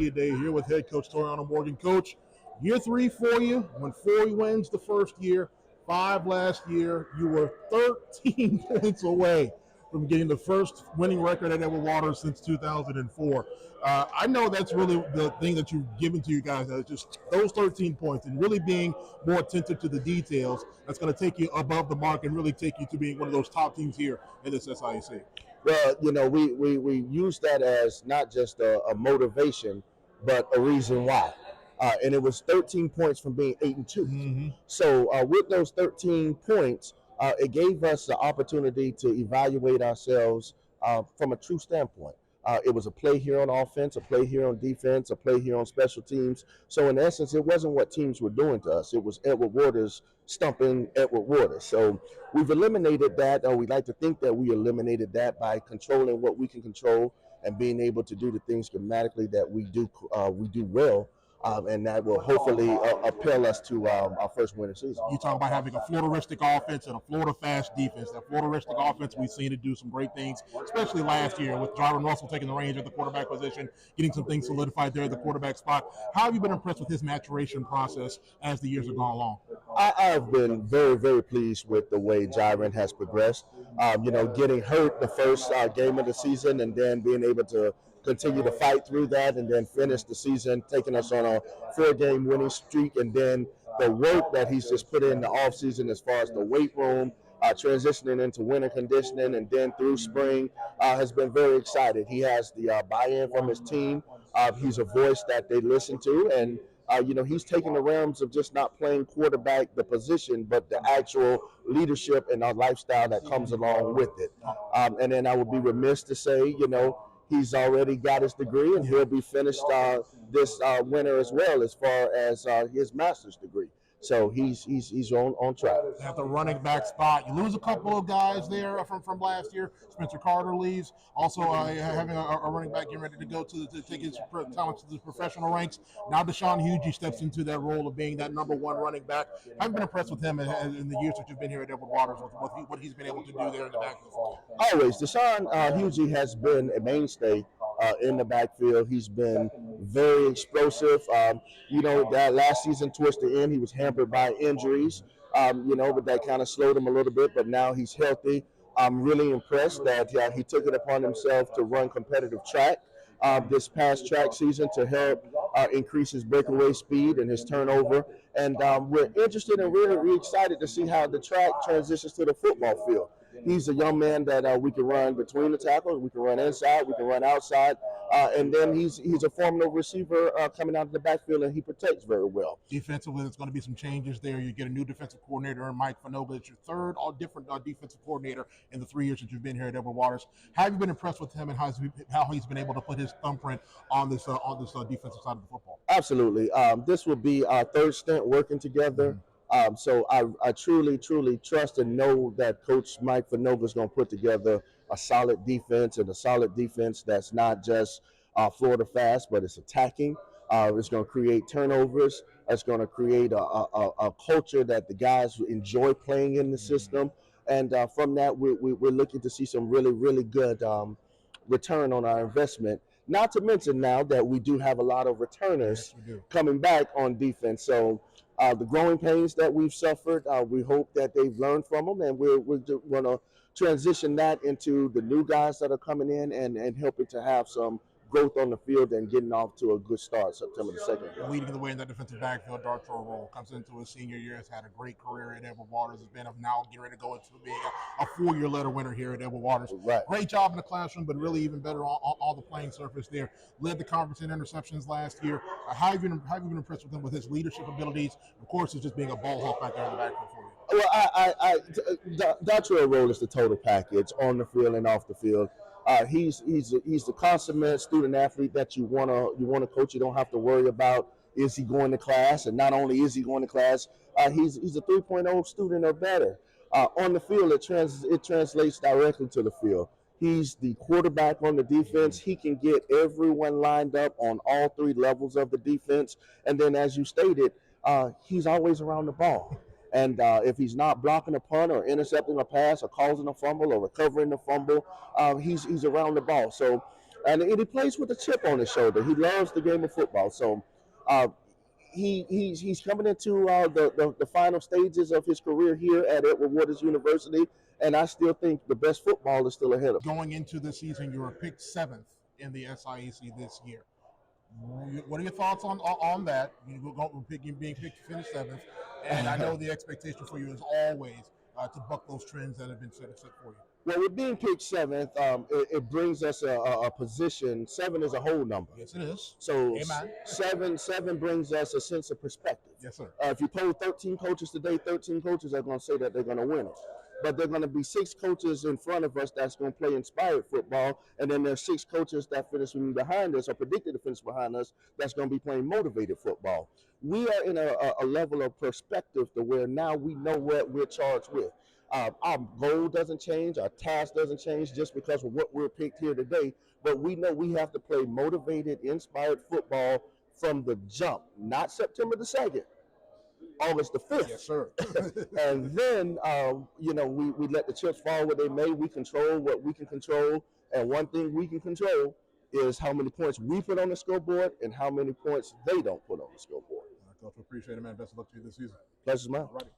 Media Day here with head coach Toriano Morgan. Coach, year 3 for you. Won 4 wins the first year, 5 last year. You were 13 points away from getting the first winning record at Edward Waters since 2004. I know that's really the thing that you've given to you guys, just those 13 points and really being more attentive to the details. That's going to take you above the mark and really take you to being one of those top teams here in this SIAC. Well, we use that as not just a motivation, but a reason why. And it was 13 points from being 8-2. Mm-hmm. So with those 13 points, it gave us the opportunity to evaluate ourselves from a true standpoint. It was a play here on offense, a play here on defense, a play here on special teams. So in essence, it wasn't what teams were doing to us. It was Edward Waters stumping Edward Waters. So we've eliminated that, or we like to think that we eliminated that by controlling what we can control and being able to do the things schematically that we do well. And that will hopefully propel us to our first winning season. You talk about having a Florida-ristic offense and a Florida-fast defense. That Florida-ristic offense, we've seen it do some great things, especially last year with Jarvin Russell taking the reins at the quarterback position, getting some things solidified there at the quarterback spot. How have you been impressed with his maturation process as the years have gone along? I've been very, very pleased with the way Jarvin has progressed. Getting hurt the first game of the season and then being able to continue to fight through that and then finish the season, taking us on a 4-game winning streak, and then the work that he's just put in the offseason as far as the weight room, transitioning into winter conditioning, and then through spring has been very excited. He has the buy-in from his team. He's a voice that they listen to, and he's taking the realms of just not playing quarterback, the position, but the actual leadership and our lifestyle that comes along with it. And then I would be remiss to say, he's already got his degree, and he'll be finished this winter as well, as far as his master's degree. So he's on track. At the running back spot, you lose a couple of guys there from last year. Spencer Carter leaves. Also having a running back getting ready to go to take his talents to the professional ranks. Now Deshaun Hughes steps into that role of being that number 1 running back. I've been impressed with him in the years that you've been here at Edward Waters with what he's been able to do there in the backfield. Always. Deshaun Hughes has been a mainstay in the backfield. He's been very explosive. That last season towards the end, he was hampered by injuries, but that kind of slowed him a little bit, but now he's healthy. I'm really impressed that he took it upon himself to run competitive track this past track season to help increase his breakaway speed and his turnover. And we're interested and really excited to see how the track transitions to the football field. He's a young man that we can run between the tackles, we can run inside, we can run outside, and then he's a formidable receiver coming out of the backfield, and he protects very well. Defensively, there's going to be some changes there. You get a new defensive coordinator, Mike Fanoga. It's your third different defensive coordinator in the 3 years that you've been here at Edward Waters. How have you been impressed with him and how he's been able to put his thumbprint on this defensive side of the football? Absolutely. This will be our third stint working together. Mm-hmm. So I truly trust and know that Coach Mike Fanoga is going to put together a solid defense, and a solid defense that's not just Florida fast, but it's attacking. It's going to create turnovers. It's going to create a culture that the guys enjoy playing in the system. And from that, we're looking to see some really good return on our investment. Not to mention now that we do have a lot of returners coming back on defense. So the growing pains that we've suffered, we hope that they've learned from them, and we're going to transition that into the new guys that are coming in and helping to have some growth on the field and getting off to a good start September the 2nd. Leading the way in that defensive backfield, Dartro role, comes into his senior year, has had a great career at Edward Waters, has been now getting ready to go into being a 4-year letter winner here at Edward Waters. Right. Great job in the classroom, but really even better on the playing surface there. Led the conference in interceptions last year. How have you been impressed with him with his leadership abilities? Of course, it's just being a ball hawk back there in the backfield for you. Well, Dartro role is the total package on the field and off the field. He's the consummate student athlete that you wanna coach. You don't have to worry about is he going to class, and not only is he going to class, he's a 3.0 student or better. On the field, it translates directly to the field. He's the quarterback on the defense. He can get everyone lined up on all 3 levels of the defense, and then as you stated, he's always around the ball. And if he's not blocking a punt or intercepting a pass or causing a fumble or recovering the fumble, he's around the ball. So and he plays with a chip on his shoulder. He loves the game of football. So uh, he's coming into the final stages of his career here at Edward Waters University, and I still think the best football is still ahead of him. Going into this season, you were picked 7th in the SIAC this year. What are your thoughts on that? Being picked to finish 7th, and I know the expectation for you is always to buck those trends that have been set for you. Well, with being picked 7th, it brings us a position. 7 is a whole number. Yes, it is. So Amen. seven brings us a sense of perspective. Yes, sir. If you poll 13 coaches today, 13 coaches are going to say that they're going to win it. But there are going to be 6 coaches in front of us that's going to play inspired football, and then there's 6 coaches that finish behind us or predicted to finish behind us that's going to be playing motivated football. We are in a level of perspective to where now we know what we're charged with. Our goal doesn't change, our task doesn't change just because of what we're picked here today, but we know we have to play motivated, inspired football from the jump, not September the 2nd. August the 5th. Yes, sir. And then, we let the chips fall where they may. We control what we can control. And one thing we can control is how many points we put on the scoreboard and how many points they don't put on the scoreboard. Coach, we appreciate it, man. Best of luck to you this season. Pleasure's mine. All righty.